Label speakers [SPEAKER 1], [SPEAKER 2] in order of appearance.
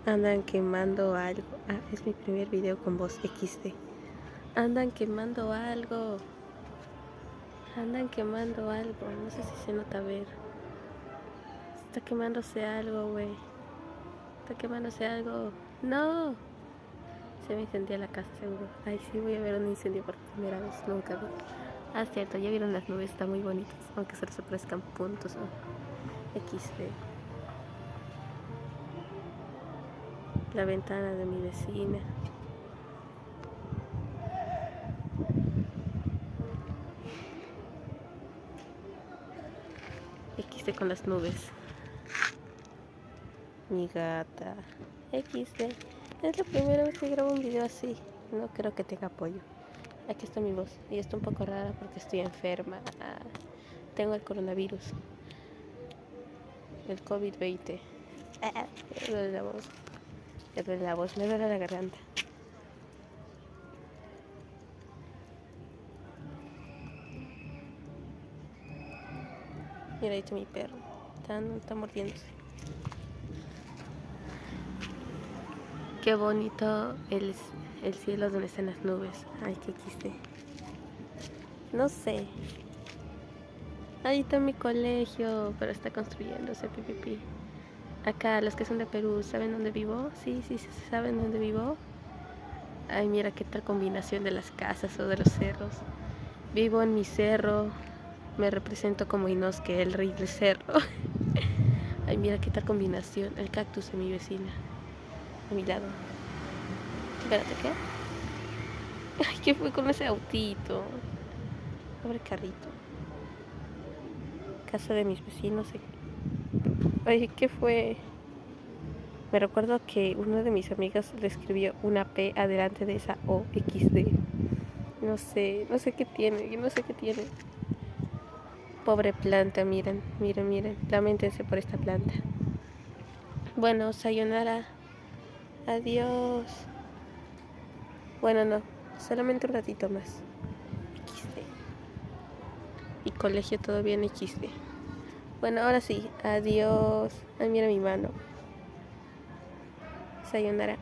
[SPEAKER 1] Andan quemando algo. Ah, es mi primer video con voz XD. Andan quemando algo. Andan quemando algo. No sé si se nota ver. Está quemándose algo, güey. Está quemándose algo. ¡No! Se me incendia la casa, seguro. Ay, sí, voy a ver un incendio por primera vez. Nunca vi. Ah, cierto, ya vieron las nubes. Están muy bonitas. Aunque solo se parezcan puntos. XD. La ventana de mi vecina. XD con las nubes. Mi gata. XD. Es la primera vez que grabo un video así. No creo que tenga apoyo. Aquí está mi voz. Y está un poco rara porque estoy enferma. Tengo el coronavirus. El COVID-20. Me duele la voz. Me duele la voz. Me duele la garganta. Mira, dicho mi perro. Está mordiéndose. Qué bonito el cielo donde están las nubes. Ay, qué quise. No sé. Ahí está mi colegio, pero está construyéndose, pipipi. Acá, los que son de Perú, ¿saben dónde vivo? Sí, ¿saben dónde vivo? Ay, mira qué tal combinación de las casas o de los cerros. Vivo en mi cerro. Me represento como Inosuke, el rey del cerro. Ay, mira qué tal combinación. El cactus de mi vecina. A mi lado. Espérate, ¿qué? Ay, ¿qué fue con ese autito? Pobre carrito. Casa de mis vecinos. Ay, ¿qué fue? Me recuerdo que uno de mis amigas le escribió una P adelante de esa O XD. No sé qué tiene, no sé qué tiene. Pobre planta, miren. Lamentense por esta planta. Bueno, sayonara. Adiós. Bueno, no, solamente un ratito más. XD. Y colegio todo bien XD. Bueno, ahora sí, adiós. Ay, mira mi mano. Sayonara.